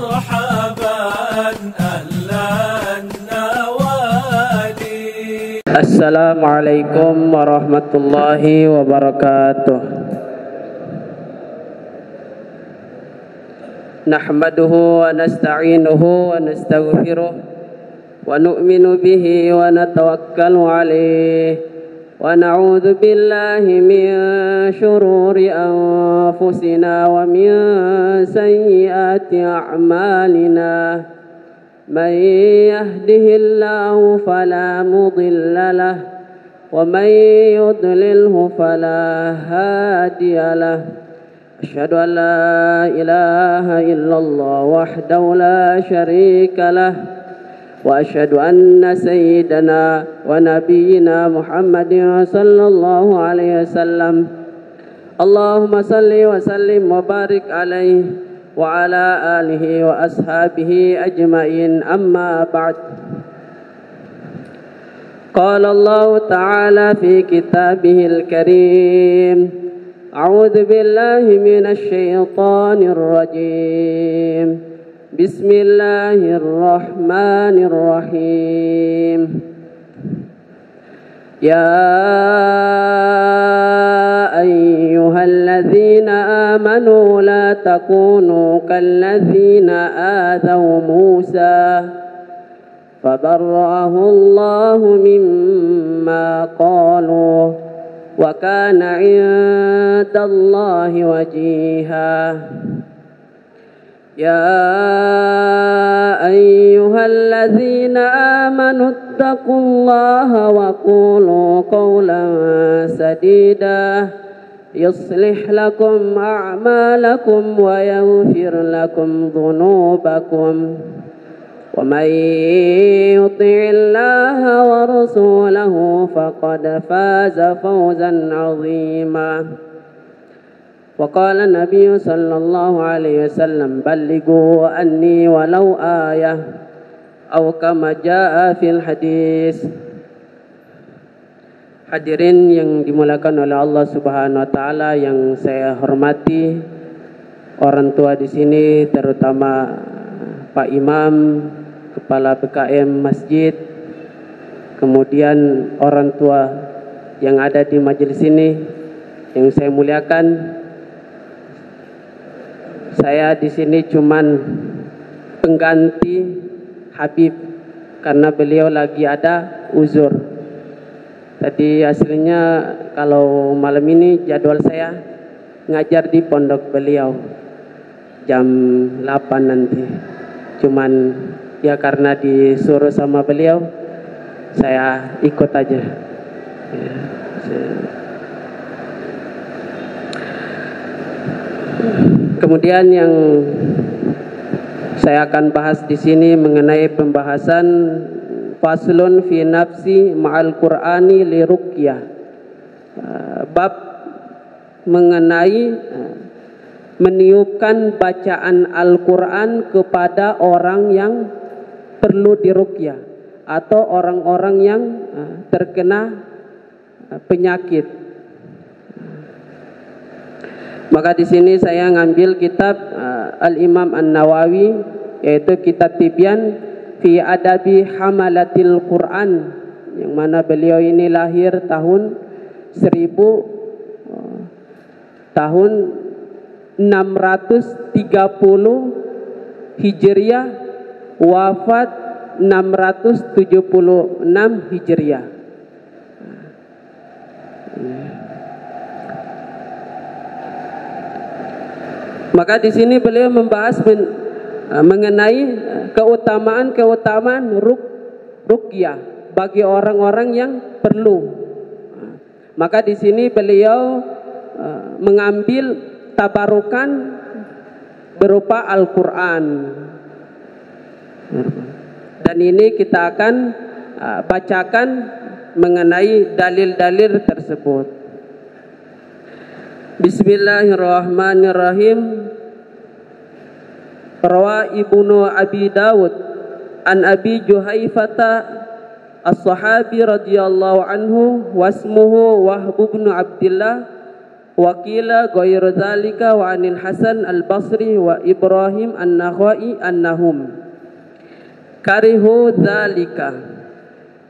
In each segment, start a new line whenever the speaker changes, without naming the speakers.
مرحبا أهلا النوادي.
السلام عليكم ورحمة الله وبركاته. نحمده ونستعينه ونستغفره ونؤمن به ونتوكل عليه ونعوذ بالله من شرور أنفسنا ومن سيئات أعمالنا. من يهده الله فلا مضل له ومن يضلله فلا هادي له. أشهد أن لا إله إلا الله وحده لا شريك له وأشهد أن سيدنا ونبينا محمد صلى الله عليه وسلم. اللهم صل وسلم وبارك عليه وعلى آله وأصحابه أجمعين. أما بعد، قال الله تعالى في كتابه الكريم: أعوذ بالله من الشيطان الرجيم. بسم الله الرحمن الرحيم. يا أيها الذين آمنوا لا تكونوا كالذين آذوا موسى فبرأه الله مما قالوا وكان عند الله وجيها. يا أيها الذين آمنوا اتقوا الله وقولوا قولا سديدا يصلح لكم أعمالكم ويغفر لكم ذنوبكم ومن يطع الله ورسوله فقد فاز فوزا عظيما. وقال النبي صلى الله عليه وسلم: بلغوا عني ولو آية أو كما جاء في الحديث. Hadirin yang dimuliakan oleh Allah Subhanahu wa taala, yang saya hormati, orang tua di sini terutama Pak Imam, Kepala PKM Masjid, kemudian orang tua yang ada di majelis ini yang saya muliakan. Saya di sini cuman pengganti Habib karena beliau lagi ada uzur. Tadi aslinya kalau malam ini jadwal saya ngajar di pondok beliau jam 8 nanti. Cuman ya karena disuruh sama beliau saya ikut aja. Kemudian yang saya akan bahas di sini mengenai pembahasan faslun fi nafsi ma'al Qur'ani li ruqyah. Bab mengenai meniupkan bacaan Al-Qur'an kepada orang yang perlu diruqyah atau orang-orang yang terkena penyakit. Maka di sini saya ngambil kitab Al-Imam An-Nawawi, yaitu kitab Tibyan fi Adabi Hamalatil Quran, yang mana beliau ini lahir tahun 630 Hijriah, wafat 676 Hijriah. Maka di sini beliau membahas mengenai keutamaan ruqyah bagi orang-orang yang perlu. Maka di sini beliau mengambil tabarukan berupa Al-Qur'an. Dan ini kita akan bacakan mengenai dalil-dalil tersebut. Bismillahirrahmanirrahim. Rawa Ibnu Abi Dawud an Abi Juhaifata as-sahabi radhiyallahu anhu wasmuhu Wahb bin Abdullah Wakila ghairu dzalika wa anil Hasan al-Basri wa Ibrahim an-Nakhai annahum karihu dzalika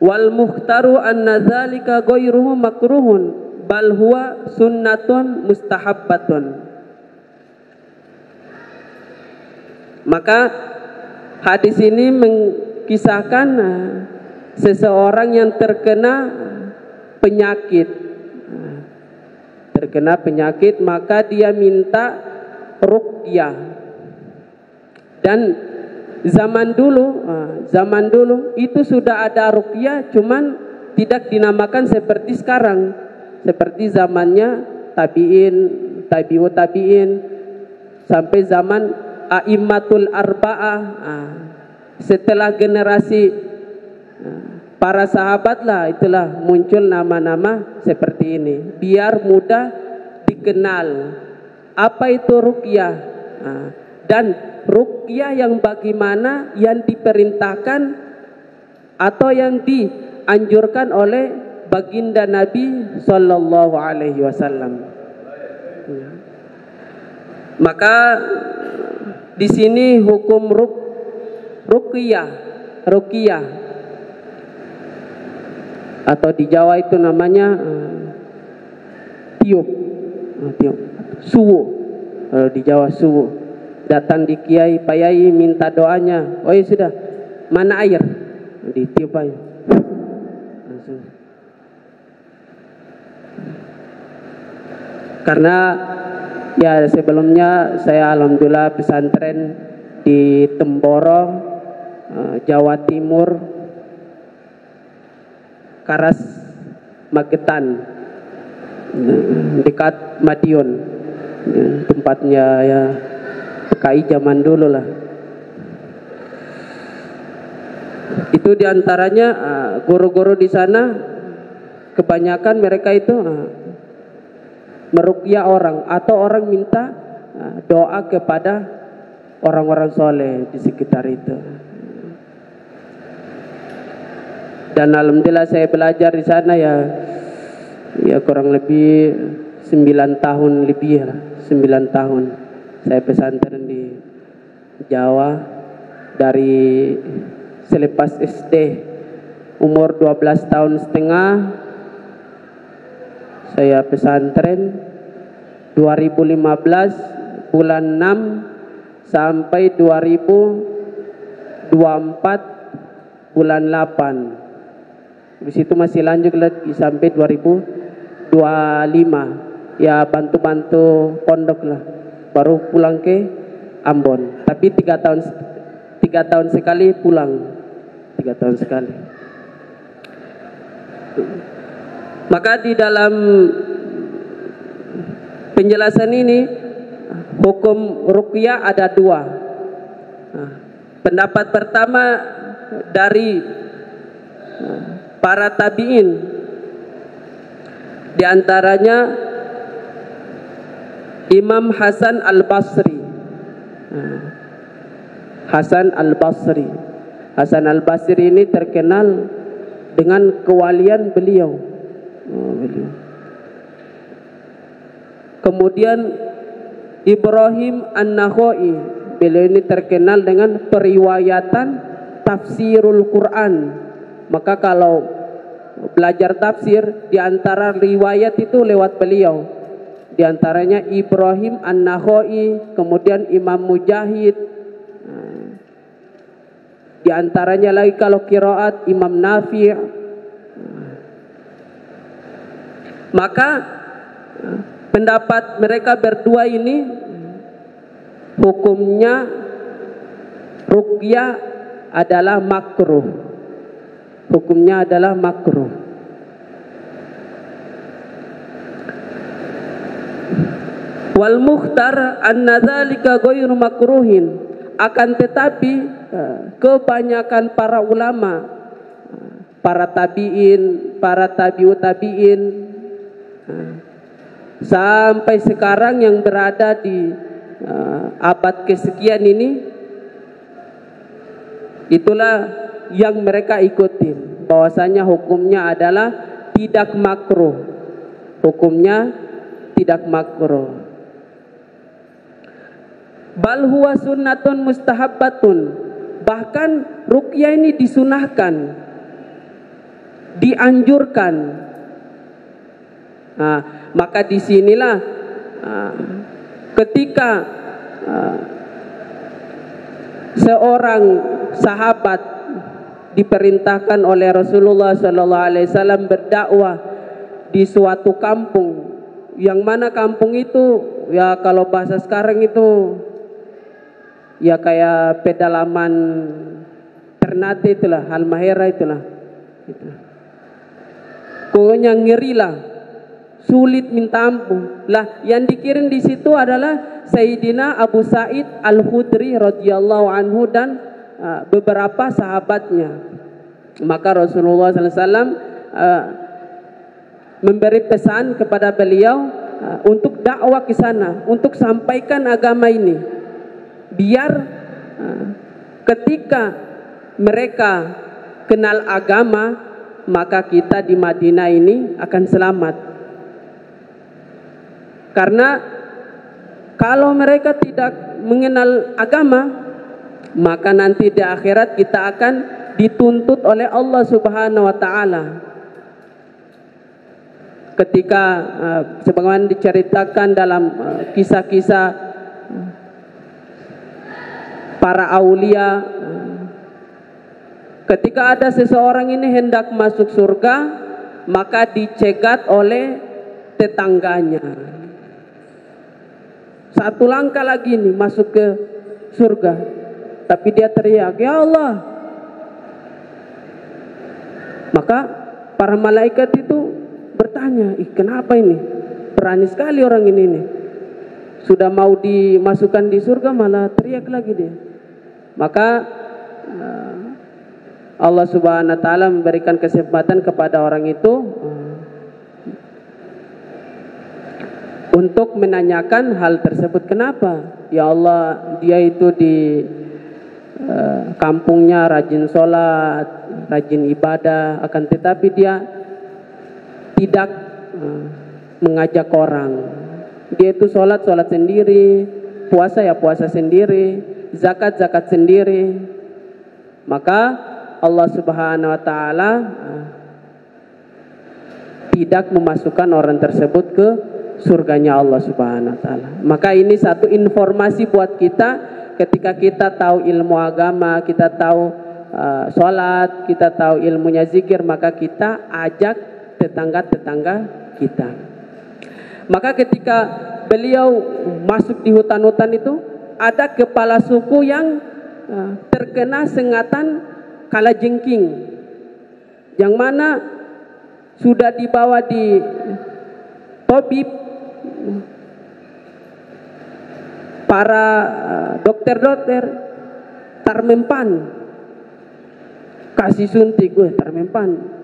wal mukhtaru anna dzalika ghairuhu makruhun bal huwa sunnatun mustahabbatun. Maka hadis ini mengkisahkan seseorang yang terkena penyakit, maka dia minta ruqyah. Dan zaman dulu itu sudah ada ruqyah, cuman tidak dinamakan seperti sekarang, seperti zamannya tabi'ut tabi'in sampai zaman a'immatul arba'ah. Setelah generasi para sahabat lah, itulah muncul nama-nama seperti ini biar mudah dikenal apa itu ruqyah, dan ruqyah yang bagaimana, yang diperintahkan atau yang dianjurkan oleh baginda Nabi Sallallahu Alaihi Wasallam. Maka di sini hukum ruqyah atau di Jawa itu namanya tiup, suwu. Kalau di Jawa suwu, datang di kiai, pak yai minta doanya, oh ya sudah, mana air, ditiup aja langsung. Karena ya sebelumnya saya alhamdulillah pesantren di Temboro, Jawa Timur, Karas Magetan, dekat Madiun, tempatnya ya PKI zaman dulu lah. Itu diantaranya guru-guru di sana kebanyakan mereka itu meruqyah orang atau orang minta doa kepada orang-orang soleh di sekitar itu. Dan alhamdulillah saya belajar di sana ya kurang lebih 9 tahun lebih lah, 9 tahun saya pesantren di Jawa. Dari selepas SD umur 12 tahun setengah saya pesantren, 2015 bulan 6 sampai 2024 bulan 8. Di situ masih lanjut lagi sampai 2025. Ya bantu-bantu pondok lah. Baru pulang ke Ambon. Tapi 3 tahun sekali pulang. 3 tahun sekali. Maka di dalam penjelasan ini hukum ruqyah ada 2. Pendapat pertama dari para tabi'in, di antaranya Imam Hasan al-Basri. Hasan al-Basri ini terkenal dengan kewalian beliau. Kemudian Ibrahim an-Nakhai, beliau ini terkenal dengan periwayatan tafsirul Quran. Maka kalau belajar tafsir, di antara riwayat itu lewat beliau. Di antaranya Ibrahim an-Nakhai, kemudian Imam Mujahid. Di antaranya lagi kalau qiraat Imam Nafi'. Maka pendapat mereka berdua ini hukumnya ruqyah adalah makruh. Hukumnya adalah makruh. Wal mukhtar anna dzalika ghairu makruhin. Akan tetapi kebanyakan para ulama, para tabi'in, para tabi'ut tabi'in, sampai sekarang yang berada di abad kesekian ini, itulah yang mereka ikutin, bahwasanya hukumnya adalah tidak makruh. Hukumnya tidak makruh. Bal huwa sunnatun mustahabbatun. Bahkan ruqyah ini disunahkan, dianjurkan. Maka disinilah ketika seorang sahabat diperintahkan oleh Rasulullah SAW berdakwah di suatu kampung, yang mana kampung itu ya kalau bahasa sekarang itu ya kayak pedalaman Ternate itulah, Halmahera itulah. Pokoknya ngeri lah, sulit minta ampun. Lah yang dikirim di situ adalah Sayyidina Abu Sa'id Al-Khudri radhiyallahu anhu dan beberapa sahabatnya. Maka Rasulullah SAW memberi pesan kepada beliau untuk dakwah ke sana, untuk sampaikan agama ini, biar ketika mereka kenal agama, maka kita di Madinah ini akan selamat. Karena kalau mereka tidak mengenal agama, maka nanti di akhirat kita akan dituntut oleh Allah Subhanahu wa taala. Ketika sebagaimana diceritakan dalam kisah-kisah para aulia, ketika ada seseorang ini hendak masuk surga, maka dicegat oleh tetangganya. Satu langkah lagi nih masuk ke surga, tapi dia teriak, "Ya Allah!" Maka para malaikat itu bertanya, kenapa ini? Berani sekali orang ini nih. Sudah mau dimasukkan di surga malah teriak lagi dia. Maka Allah Subhanahu wa taala memberikan kesempatan kepada orang itu untuk menanyakan hal tersebut. Kenapa? Ya Allah, dia itu di kampungnya rajin sholat, rajin ibadah, akan tetapi dia tidak mengajak orang. Dia itu sholat sendiri, puasa puasa sendiri, zakat sendiri. Maka Allah Subhanahu wa taala tidak memasukkan orang tersebut ke surganya Allah Subhanahu wa taala. Maka ini satu informasi buat kita, ketika kita tahu ilmu agama, kita tahu sholat, kita tahu ilmunya zikir, maka kita ajak tetangga-tetangga kita. Maka ketika beliau masuk di hutan-hutan itu, ada kepala suku yang terkena sengatan kalajengking, yang mana sudah dibawa di tabib, para dokter-dokter tarmempan, kasih suntik, tarmempan.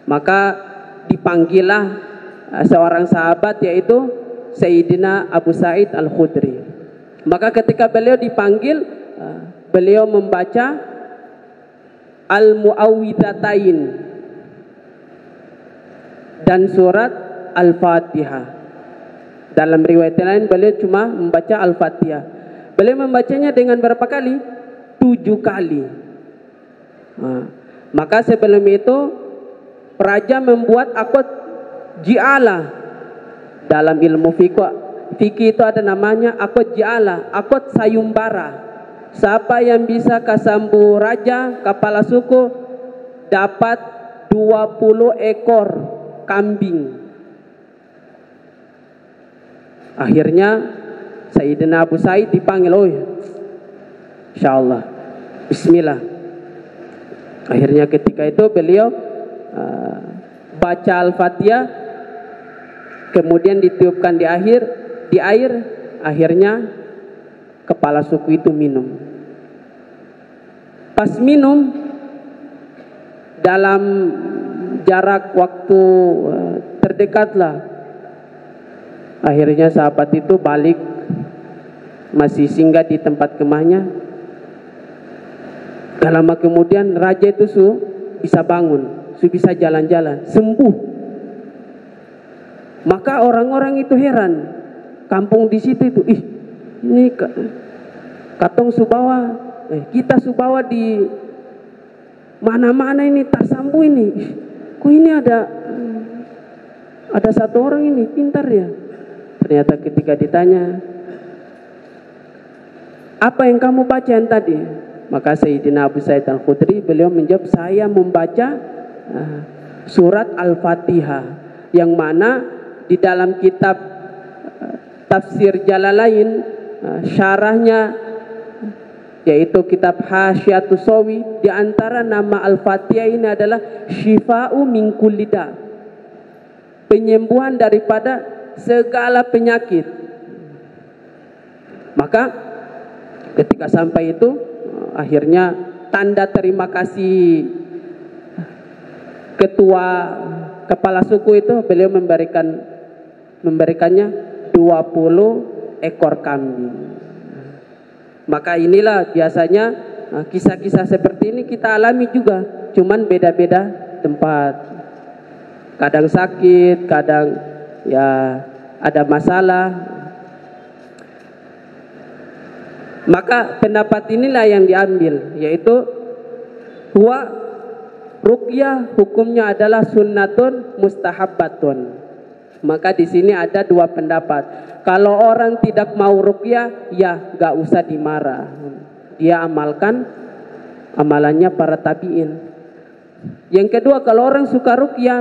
Maka dipanggillah seorang sahabat, yaitu Sayyidina Abu Sa'id Al-Khudri. Maka ketika beliau dipanggil, beliau membaca Al-Mu'awwidhatain dan surat Al-Fatihah. Dalam riwayat lain beliau cuma membaca Al-Fatihah. Beliau membacanya dengan berapa kali? 7 kali. Maka sebelum itu raja membuat akad ji'alah. Dalam ilmu fikih itu ada namanya akad ji'alah, akad sayumbara. Siapa yang bisa kasambu raja, kepala suku, dapat 20 ekor kambing. Akhirnya Sayyidina Abu Sa'id dipanggil, insyaallah, bismillah. Akhirnya ketika itu beliau baca Al-Fatihah, kemudian ditiupkan di air, akhirnya kepala suku itu minum. Pas minum, dalam jarak waktu terdekatlah, akhirnya sahabat itu balik, masih singgah di tempat kemahnya. Gak lama kemudian raja itu bisa bangun, bisa jalan-jalan, sembuh. Maka orang-orang itu heran. Kampung di situ itu, ini katong Subawa, kita Subawa di mana-mana ini tersambu ini. Kok ini ada satu orang ini pintar ya. Ternyata ketika ditanya, apa yang kamu baca yang tadi? Maka Sayyidina Abu Sa'id Al-Khudri beliau menjawab, saya membaca surat Al-Fatihah, yang mana di dalam kitab Tafsir Jalalain syarahnya yaitu kitab Hasyiatus Sawi, di antara nama Al-Fatihah ini adalah Syifa'u min kulli da', penyembuhan daripada segala penyakit. Maka ketika sampai itu akhirnya tanda terima kasih ketua kepala suku itu, beliau memberikannya 20 ekor kambing. Maka inilah biasanya kisah-kisah seperti ini kita alami juga, cuman beda-beda tempat. Kadang sakit, kadang ya ada masalah. Maka pendapat inilah yang diambil, yaitu huwa ruqyah hukumnya adalah sunnatun mustahabbatun. Maka di sini ada dua pendapat. Kalau orang tidak mau ruqyah, ya gak usah dimarah. Dia amalkan amalannya para tabi'in. Yang kedua, kalau orang suka ruqyah,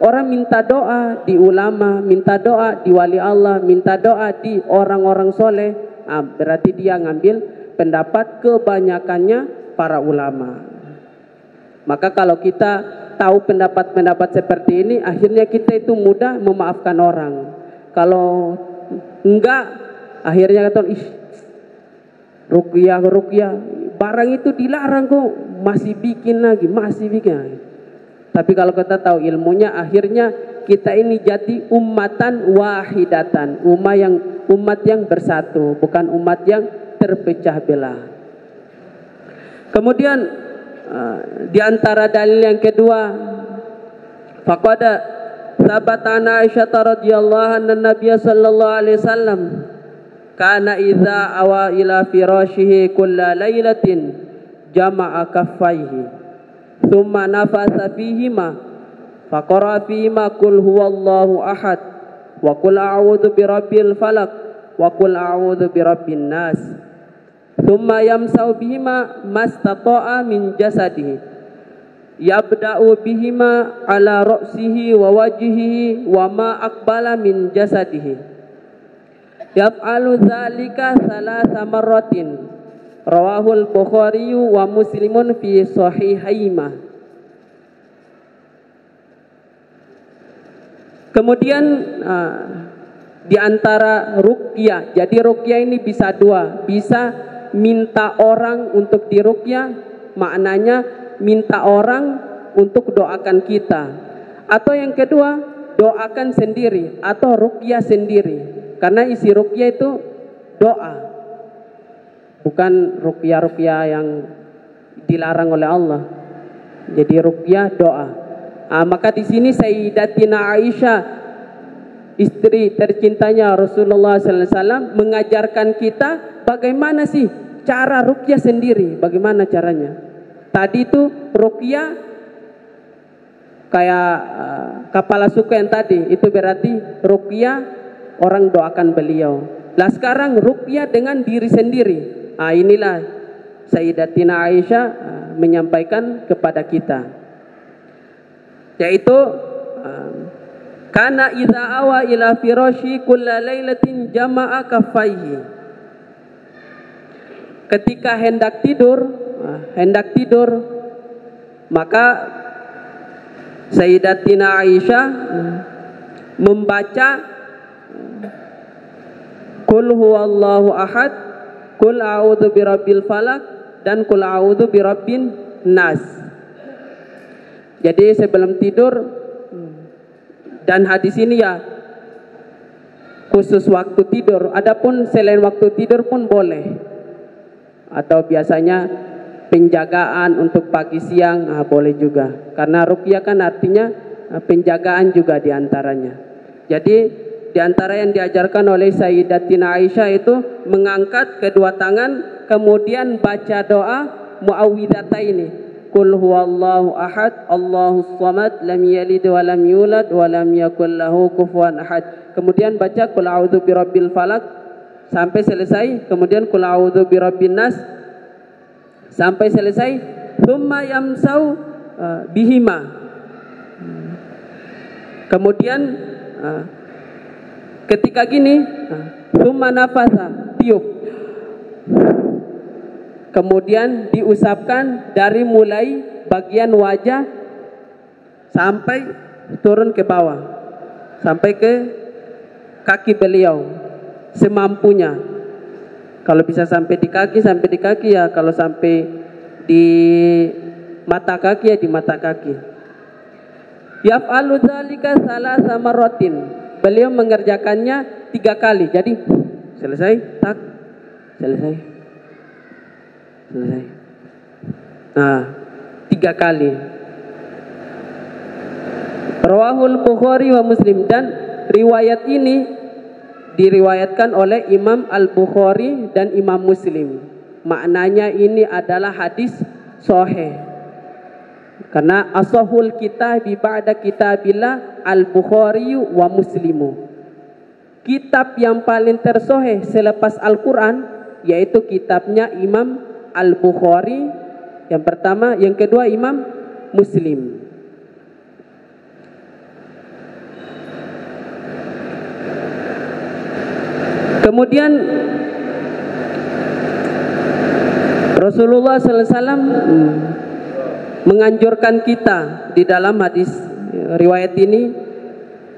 orang minta doa di ulama, minta doa di wali Allah, minta doa di orang-orang soleh, berarti dia ngambil pendapat kebanyakannya para ulama. Maka kalau kita tahu pendapat-pendapat seperti ini, akhirnya kita itu mudah memaafkan orang. Kalau enggak, akhirnya kata, ruqyah barang itu dilarang kok, masih bikin lagi. Tapi kalau kita tahu ilmunya, akhirnya kita ini jadi ummatan wahidatan, umat yang bersatu, bukan umat yang terpecah belah. Kemudian di antara dalil yang kedua, faqad sabata an Aisyah radhiyallahu anha Nabiy sallallahu alaihi wasallam kana idza awa ila firashihi kulla lailatin jama'a kaffaihi thumma nafasa fihima faqara fihima qul huwallahu ahad wa qul a'udzu birabbil falaq wa qul a'udzu birabbin nas thumma yamsau bihima mastata'a min jasadihi yabda'u bihima ala ra'sihi wa wajhihi wa ma aqbala min jasadihi yaf'alu dzalika thalatha marratin rawahul Bukhari wa Muslimun fi sahihaihima. Kemudian di antara ruqyah, jadi ruqyah ini bisa dua, bisa minta orang untuk diruqyah, maknanya minta orang untuk doakan kita, atau yang kedua doakan sendiri atau ruqyah sendiri, karena isi ruqyah itu doa, bukan ruqyah yang dilarang oleh Allah. Jadi ruqyah doa. Maka di sini Sayyidatina Aisyah, istri tercintanya Rasulullah SAW, mengajarkan kita bagaimana sih cara ruqyah sendiri, bagaimana caranya. Tadi itu ruqyah kayak kepala suku yang tadi, itu berarti ruqyah orang doakan beliau. Lah sekarang ruqyah dengan diri sendiri. Inilah Sayyidatina Aisyah menyampaikan kepada kita, yaitu kana idza awa ila firashi kulla lailatin jama'a kaffaihi. Ketika hendak tidur, maka Sayyidatina Aisyah membaca Qul huwallahu ahad, Qul a'udzu birabbil falaq, dan Qul a'udzu birabbin nas. Jadi sebelum tidur, dan hadis ini ya khusus waktu tidur. Adapun selain waktu tidur pun boleh, atau biasanya penjagaan untuk pagi siang boleh juga, karena ruqyah kan artinya penjagaan juga diantaranya. Jadi di antara yang diajarkan oleh Sayyidatina Aisyah itu mengangkat kedua tangan kemudian baca doa muawwidhataini. Qul huwallahu ahad, Allahus samad, lam yalid wa lam yulad wa lam yakul lahu kufuwan ahad. Kemudian baca qul a'udzu birabbil falaq sampai selesai, kemudian qul a'udzu birabbin nas sampai selesai, tsumma yamsau bihima. Kemudian ketika gini, tsumma nafasa, tiup. Kemudian diusapkan dari mulai bagian wajah sampai turun ke bawah, sampai ke kaki beliau semampunya. Kalau bisa sampai di kaki ya, kalau sampai di mata kaki ya di mata kaki. Yaf'alu dzalika salasa marratin. Beliau mengerjakannya 3 kali. Jadi selesai, tak, selesai. Nah, 3 kali. Rawahul Bukhari wa Muslim, dan riwayat ini diriwayatkan oleh Imam Al-Bukhari dan Imam Muslim. Maknanya ini adalah hadis sahih. Karena ashahul kitab ba'da kitabillah Al-Bukhari wa Muslimu. Kitab yang paling tersoheh selepas Al-Quran yaitu kitabnya Imam Al-Bukhari yang pertama, yang kedua Imam Muslim. Kemudian Rasulullah SAW menganjurkan kita di dalam hadis riwayat ini.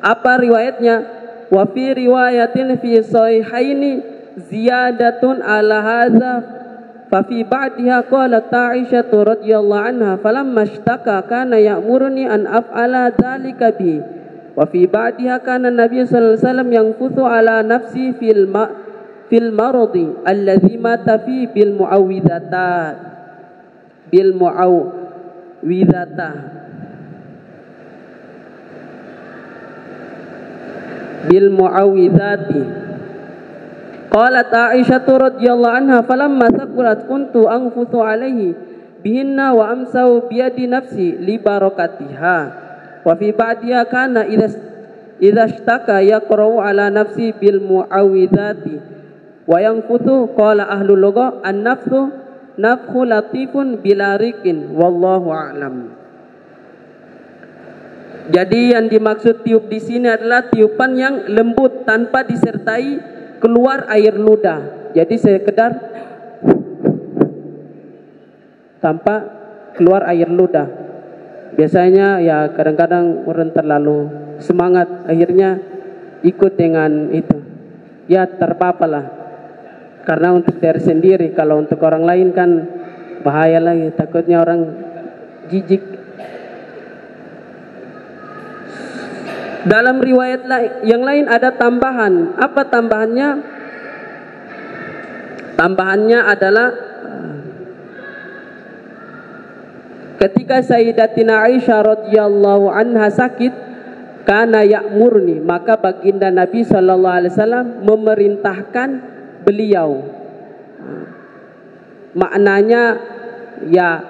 Apa riwayatnya? Wa fi riwayatin fi sahihaini ziyadatun ala hadza fa fi ba'diha qalat Aisyah radhiyallahu anha falamma ishtaka kana ya'muruni an af'ala dzalika bi wa fi ba'diha kana Nabi sallallahu alaihi wasallam yanfuthu ala nafsi fil maradi alladhi mata fi bil muawwidhatat bil muawwidhati. Qalat Aisyah radhiyallahu anha falamma thaqulat kuntu anfuthu alaihi bihinna wa amsau biyadi nafsi li barakatiha wa fi ba'diha kana idza ishtaka yaqra'u ala nafsi bil muawwidhati wa yanfuthu. Qala ahlul lugha an-nafsu nafhu latifun bila riqin wallahu a'lam. Jadi yang dimaksud tiup di sini adalah tiupan yang lembut tanpa disertai keluar air ludah. Jadi sekedar tanpa keluar air ludah. Biasanya ya kadang-kadang orang terlalu semangat akhirnya ikut dengan itu. Ya terpapalah. Karena untuk diri sendiri, kalau untuk orang lain kan bahaya lagi, takutnya orang jijik. Dalam riwayat yang lain ada tambahan. Apa tambahannya? Tambahannya adalah ketika Sayyidatina Aisyah radhiyallahu anha sakit, kana ya'murni, maka baginda Nabi sallallahu alaihi wasallam memerintahkan beliau. Maknanya ya,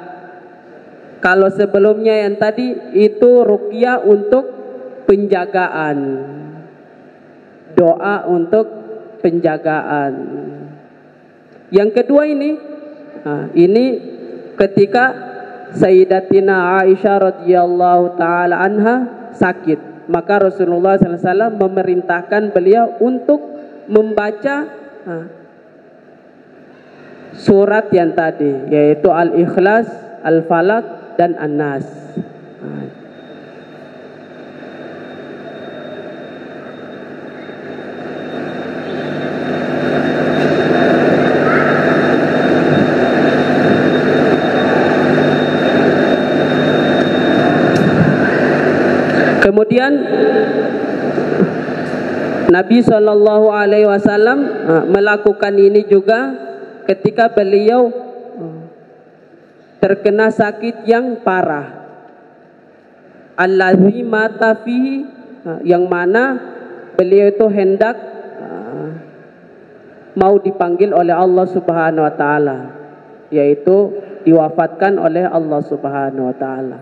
kalau sebelumnya yang tadi itu ruqyah untuk penjagaan, doa untuk penjagaan. Yang kedua ini ketika Sayyidatina Aisyah radhiyallahu taala anha sakit, maka Rasulullah SAW memerintahkan beliau untuk membaca surat yang tadi, yaitu Al-Ikhlas, Al-Falaq dan An-Nas. Kemudian Nabi Shallallahu Alaihi Wasallam melakukan ini juga ketika beliau terkena sakit yang parah, allazi mata fihi, yang mana beliau itu hendak mau dipanggil oleh Allah Subhanahu wa taala, yaitu diwafatkan oleh Allah Subhanahu wa taala.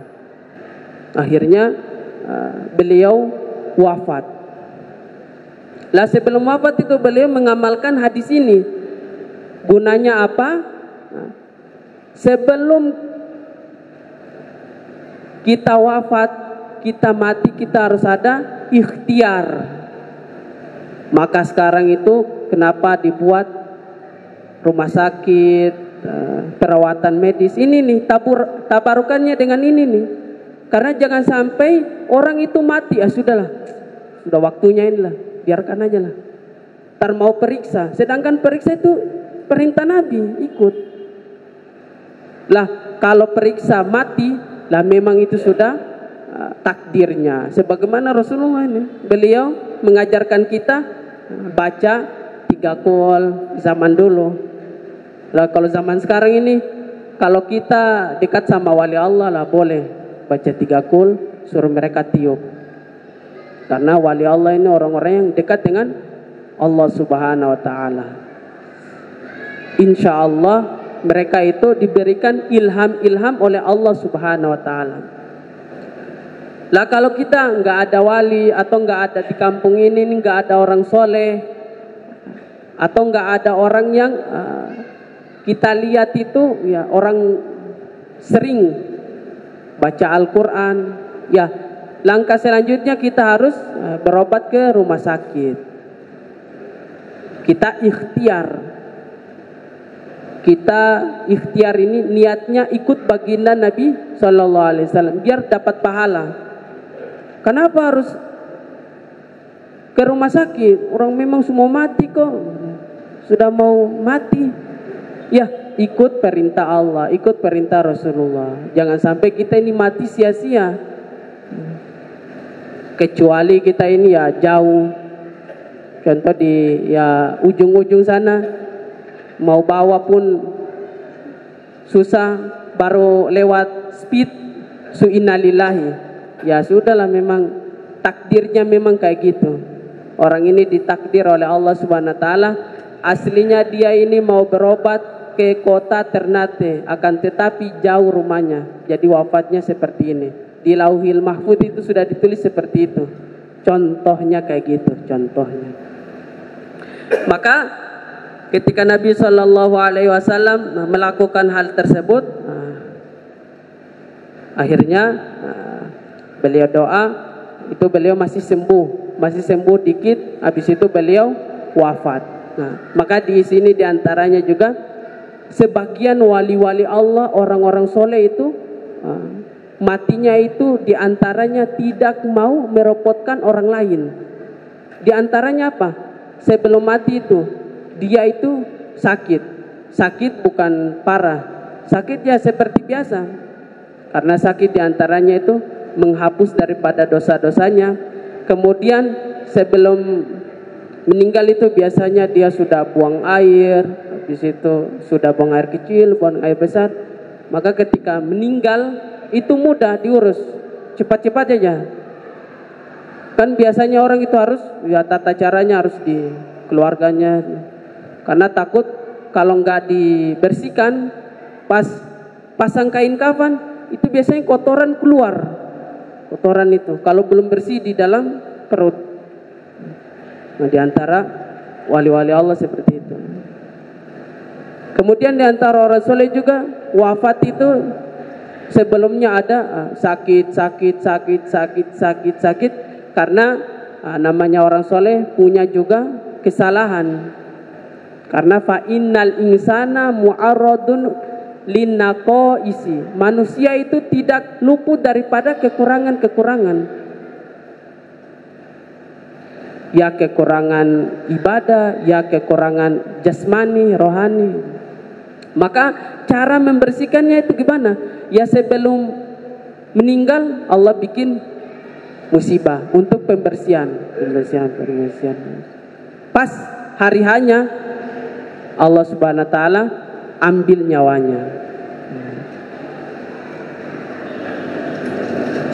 Akhirnya beliau wafat. Lah sebelum wafat itu beliau mengamalkan hadis ini. Gunanya apa? Sebelum kita wafat, kita mati, kita harus ada ikhtiar. Maka sekarang itu kenapa dibuat rumah sakit, perawatan medis ini nih, tabarukannya dengan ini nih. Karena jangan sampai orang itu mati, sudahlah, sudah waktunya inilah, biarkan aja lah. Ntar mau periksa, sedangkan periksa itu perintah Nabi, ikut. Lah kalau periksa mati, lah memang itu sudah takdirnya. Sebagaimana Rasulullah ini, beliau mengajarkan kita baca 3 qul zaman dulu. Lah kalau zaman sekarang ini, kalau kita dekat sama wali Allah lah boleh baca 3 qul, suruh mereka tiup. Karena wali Allah ini orang-orang yang dekat dengan Allah Subhanahu wa taala. Insya Allah mereka itu diberikan ilham-ilham oleh Allah Subhanahu wa taala. Lah kalau kita nggak ada wali, atau nggak ada di kampung ini nggak ada orang soleh, atau nggak ada orang yang kita lihat itu ya orang sering baca Al-Quran, ya langkah selanjutnya kita harus berobat ke rumah sakit. Kita ikhtiar ini niatnya ikut baginda Nabi Sallallahu Alaihi Wasallam biar dapat pahala. Kenapa harus ke rumah sakit? Orang memang semua mati kok, sudah mau mati. Ya ikut perintah Allah, ikut perintah Rasulullah. Jangan sampai kita ini mati sia-sia. Kecuali kita ini ya jauh, contoh di ya ujung-ujung sana, mau bawa pun susah, baru lewat speed, innalillahi. Ya sudahlah, memang takdirnya memang kayak gitu. Orang ini ditakdir oleh Allah Subhanahu wa taala, aslinya dia ini mau berobat ke kota Ternate, akan tetapi jauh rumahnya, jadi wafatnya seperti ini. Di Lauhil Mahfuz itu sudah ditulis seperti itu. Contohnya kayak gitu, contohnya. Maka ketika Nabi Shallallahu Alaihi Wasallam melakukan hal tersebut, akhirnya beliau doa, itu beliau masih sembuh dikit, habis itu beliau wafat. Maka di sini diantaranya juga sebagian wali-wali Allah, orang-orang soleh itu matinya itu diantaranya tidak mau merepotkan orang lain. Diantaranya apa? Sebelum mati itu dia itu sakit bukan parah, sakit ya seperti biasa. Karena sakit diantaranya itu menghapus daripada dosa-dosanya. Kemudian sebelum meninggal itu biasanya dia sudah buang air, habis itu sudah buang air kecil, buang air besar. Maka ketika meninggal itu mudah diurus, cepat-cepat aja. Kan biasanya orang itu harus ya tata caranya harus di keluarganya, karena takut kalau nggak dibersihkan pas pasang kain kafan itu biasanya kotoran keluar, kotoran itu kalau belum bersih di dalam perut. Nah, diantara wali-wali Allah seperti itu. Kemudian diantara orang soleh juga wafat itu sebelumnya ada sakit karena namanya orang soleh punya juga kesalahan. Karena fa innal insana mu'arradun linnaqaisi, manusia itu tidak luput daripada kekurangan-kekurangan. Ya kekurangan ibadah, ya kekurangan jasmani, rohani. Maka cara membersihkannya itu gimana? Ya sebelum meninggal Allah bikin musibah untuk pembersihan. Pas hari hanya Allah Subhanahu wa taala ambil nyawanya.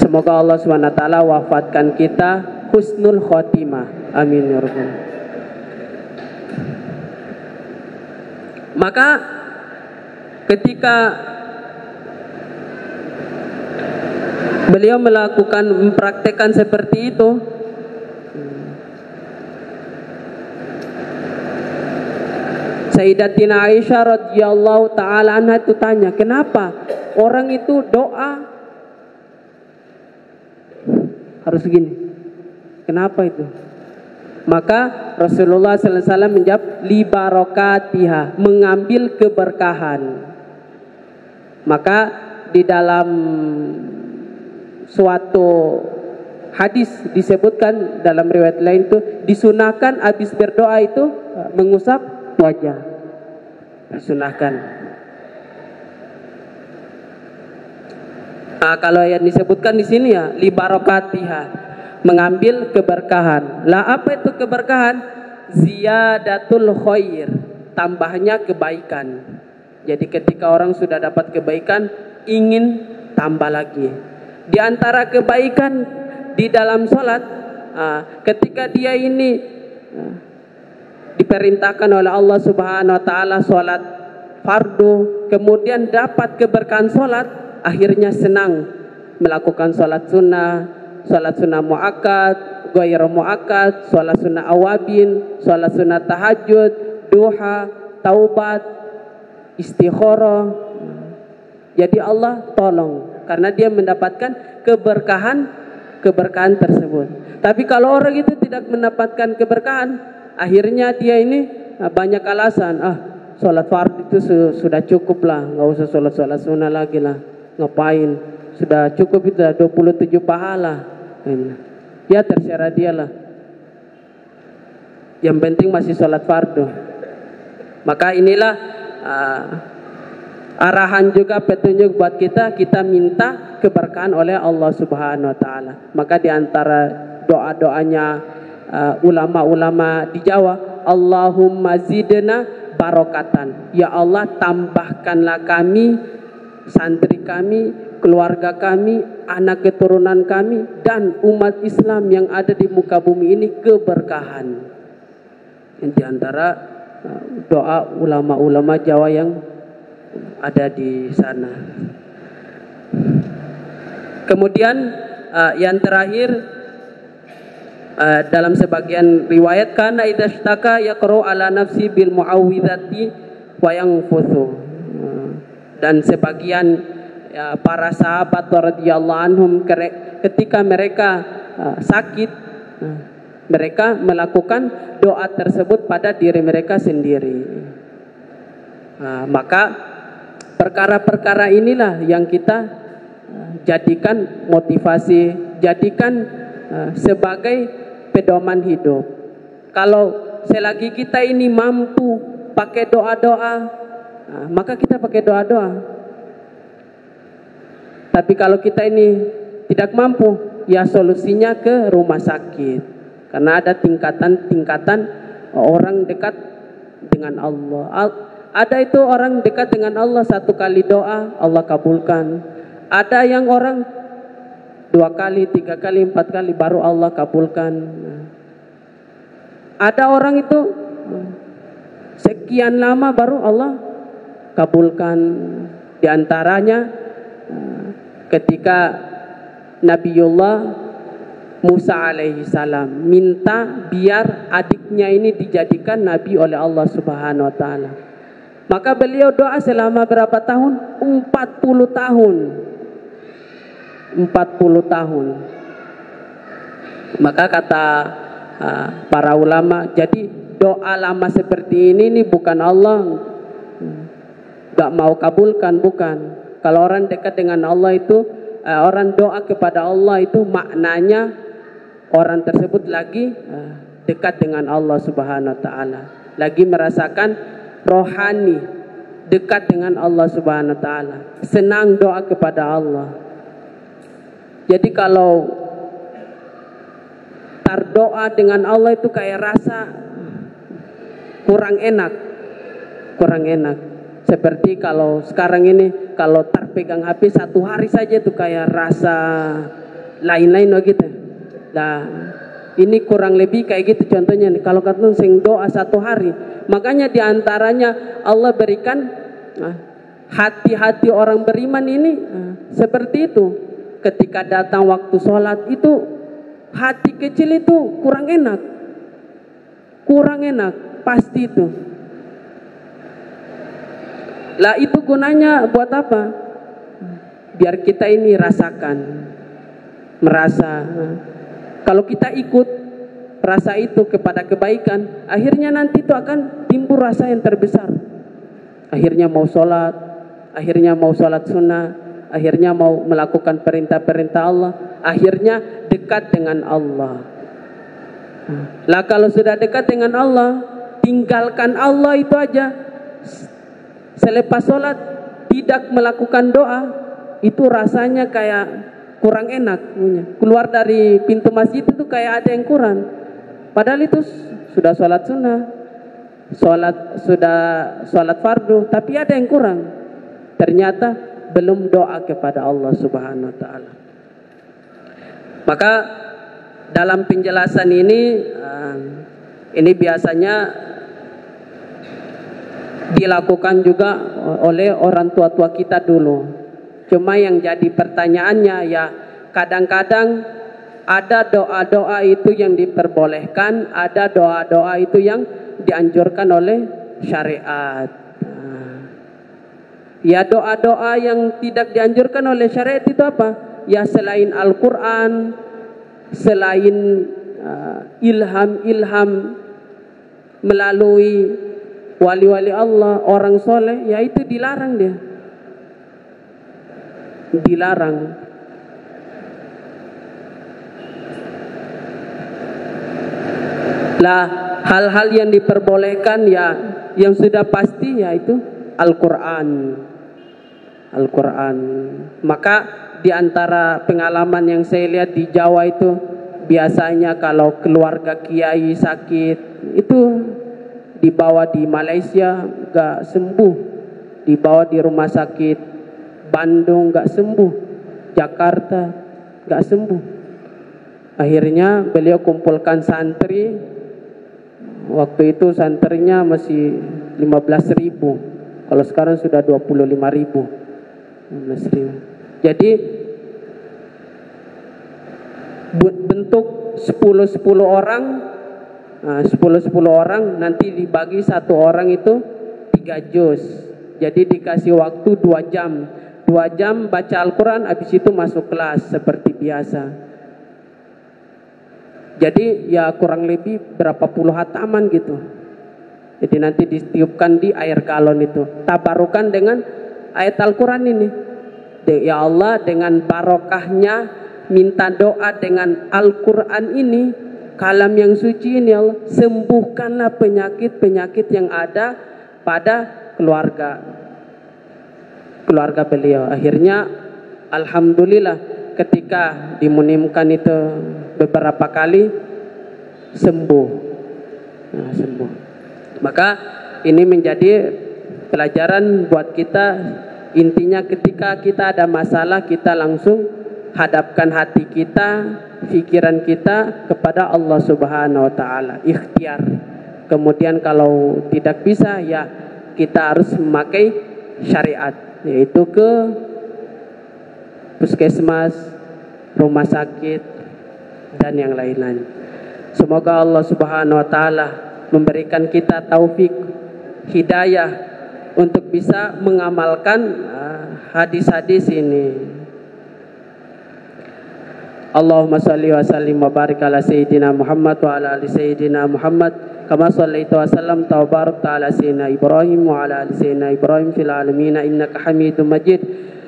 Semoga Allah Subhanahu wa taala wafatkan kita husnul khotimah. Amin ya rabbal. Maka ketika beliau mempraktekkan seperti itu, Sayyidatina Aisyah radhiyallahu taala anha itu tanya, kenapa orang itu doa harus gini? Kenapa itu? Maka Rasulullah sallallahu alaihi wasallam menjawab, li barokatiha, mengambil keberkahan. Maka di dalam suatu hadis disebutkan, dalam riwayat lain itu disunahkan habis berdoa itu mengusap wajah, disunahkan. Kalau yang disebutkan di sini ya li barokatiha, mengambil keberkahan. Lah apa itu keberkahan? Ziyadatul khair, tambahnya kebaikan. Jadi ketika orang sudah dapat kebaikan, ingin tambah lagi. Di antara kebaikan di dalam sholat, ketika dia ini diperintahkan oleh Allah Subhanahu Wa Taala sholat fardu, kemudian dapat keberkahan sholat, akhirnya senang melakukan sholat sunnah muakkad, ghair muakkad, sholat sunnah awabin, sholat sunnah tahajud, duha, taubat, istikharah. Jadi Allah tolong karena dia mendapatkan keberkahan tersebut. Tapi kalau orang itu tidak mendapatkan keberkahan, akhirnya dia ini banyak alasan. Sholat fardu itu sudah cukup lah, nggak usah sholat sunnah lagi lah. Ngapain? Sudah cukup itu 27 pahala. Ya terserah dia lah. Yang penting masih sholat fardu. Maka inilah arahan juga petunjuk buat kita minta keberkahan oleh Allah Subhanahu Wa Taala. Maka di antara doa-doanya ulama-ulama di Jawa, Allahumma zidna barokatan. Ya Allah, tambahkanlah kami, santri kami, keluarga kami, anak keturunan kami, dan umat Islam yang ada di muka bumi ini keberkahan. Di antara doa ulama-ulama Jawa yang ada di sana. Kemudian yang terakhir, dalam sebagian riwayat, kana idashtaka yaqra'u ala nafsi bil muawwidhati wa yanfuthu. Dan sebagian para sahabat radhiyallahu anhum ketika mereka sakit, mereka melakukan doa tersebut pada diri mereka sendiri. Maka perkara-perkara inilah yang kita jadikan motivasi, jadikan sebagai pedoman hidup. Kalau selagi kita ini mampu pakai doa-doa, maka kita pakai doa-doa. Tapi kalau kita ini tidak mampu, ya solusinya ke rumah sakit. Karena ada tingkatan-tingkatan orang dekat dengan Allah. Ada itu orang dekat dengan Allah, 1 kali doa Allah kabulkan. Ada yang orang 2 kali, 3 kali, 4 kali baru Allah kabulkan. Ada orang itu sekian lama baru Allah kabulkan. Di antaranya ketika Nabiullah Musa alaihi salam minta biar adiknya ini dijadikan nabi oleh Allah Subhanahu Wa Taala. Maka beliau doa selama berapa tahun? 40 tahun. 40 tahun. Maka kata para ulama, jadi doa lama seperti ini bukan Allah gak mau kabulkan, bukan. Kalau orang dekat dengan Allah itu, orang doa kepada Allah itu maknanya orang tersebut lagi dekat dengan Allah Subhanahu Wa Taala, lagi merasakan rohani, dekat dengan Allah Subhanahu Wa Taala, senang doa kepada Allah. Jadi kalau terdoa dengan Allah itu kayak rasa kurang enak. Seperti kalau sekarang ini, kalau terpegang HP 1 hari saja itu kayak rasa lain-lain gitu. Nah, ini kurang lebih kayak gitu contohnya nih. Kalau katong sing doa 1 hari, makanya diantaranya Allah berikan hati-hati orang beriman ini seperti itu. Ketika datang waktu sholat itu hati kecil itu kurang enak pasti itu. Lah itu gunanya buat apa? Biar kita ini merasa kalau kita ikut rasa itu kepada kebaikan, akhirnya nanti itu akan timbul rasa yang terbesar. Akhirnya mau sholat sunnah, akhirnya mau melakukan perintah-perintah Allah, akhirnya dekat dengan Allah. Lah kalau sudah dekat dengan Allah, tinggalkan Allah itu aja. Selepas sholat tidak melakukan doa, itu rasanya kayak kurang enak. Keluar dari pintu masjid itu kayak ada yang kurang. Padahal itu sudah sholat sunnah, sholat fardu, tapi ada yang kurang. Ternyata belum doa kepada Allah Subhanahu wa taala. Maka dalam penjelasan ini biasanya dilakukan juga oleh orang tua-tua kita dulu. Cuma yang jadi pertanyaannya ya, kadang-kadang ada doa-doa itu yang diperbolehkan, ada doa-doa itu yang dianjurkan oleh syariat. Ya doa-doa yang tidak dianjurkan oleh syariat itu apa? Ya selain Al-Quran, selain ilham melalui wali-wali Allah, orang soleh, ya itu dilarang dia. Dilarang. Lah hal-hal yang diperbolehkan ya yang sudah pasti yaitu Al-Quran. Maka di antara pengalaman yang saya lihat di Jawa itu, biasanya kalau keluarga kiai sakit itu dibawa di Malaysia gak sembuh, dibawa di rumah sakit Bandung gak sembuh, Jakarta gak sembuh. Akhirnya beliau kumpulkan santri. Waktu itu santrinya masih 15.000, kalau sekarang sudah 25.000. Jadi bentuk 10 orang, 10 orang nanti dibagi satu orang itu 3 juz. Jadi dikasih waktu 2 jam. 2 jam baca Al-Quran, habis itu masuk kelas seperti biasa. Jadi ya kurang lebih berapa puluh hataman gitu. Jadi nanti ditiupkan di air galon itu. Tabarukan dengan ayat Al-Quran ini. Ya Allah, dengan barokahnya minta doa dengan Al-Quran ini, kalam yang suci ini, ya Allah, sembuhkanlah penyakit-penyakit yang ada pada keluarga beliau. Akhirnya alhamdulillah ketika dimunimkan itu beberapa kali sembuh. Maka ini menjadi pelajaran buat kita. Intinya ketika kita ada masalah, kita langsung hadapkan hati kita, pikiran kita kepada Allah Subhanahu wa taala, ikhtiar. Kemudian kalau tidak bisa ya kita harus memakai syariat, yaitu ke puskesmas, rumah sakit dan yang lain-lain. Semoga Allah Subhanahu wa taala memberikan kita taufik, hidayah untuk bisa mengamalkan hadis-hadis ini. Allahumma salli wa sallim wa barik ala sayyidina Muhammad wa ala ali sayyidina Muhammad kama sallaita wa sallamta wa barakta ala sayyidina Ibrahim wa ala ali sayyidina Ibrahim fil alamin innaka Hamidum Majid.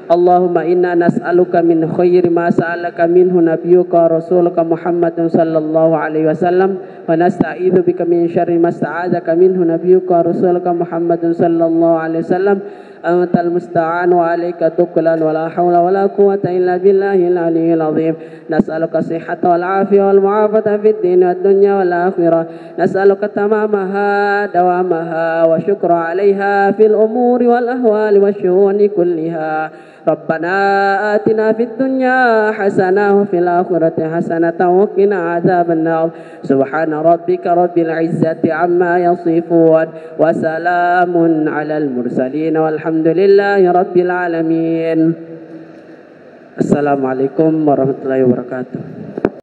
Allahumma inna nas'aluka min khairi ma sa'alaka minhu nabiyyuka rasuluka Muhammadun sallallahu alaihi wasallam wa nasta'idzu bika min syarri ma sta'adzaka minhu nabiyyuka rasuluka Muhammadun sallallahu alaihi wasallam. Antal musta'an wa alayka tuklan wa la hawla wa la quwwata illa billahil aliyyil azim. Nas'aluka sihhata wal afiyata wal mu'afata fid din wad dunya wal akhirah. Nas'aluka tamamaha dawamaha wa syukra 'alaiha fil umuri wal ahwali wasyu'uni kulliha. ربنا آتنا في الدنيا حسنة وفي الآخرة حسنة وقنا عذاب النار سبحان ربك رب العزة عما يصفون وسلام على المرسلين والحمد لله رب العالمين. Assalamualaikum warahmatullahi wabarakatuh.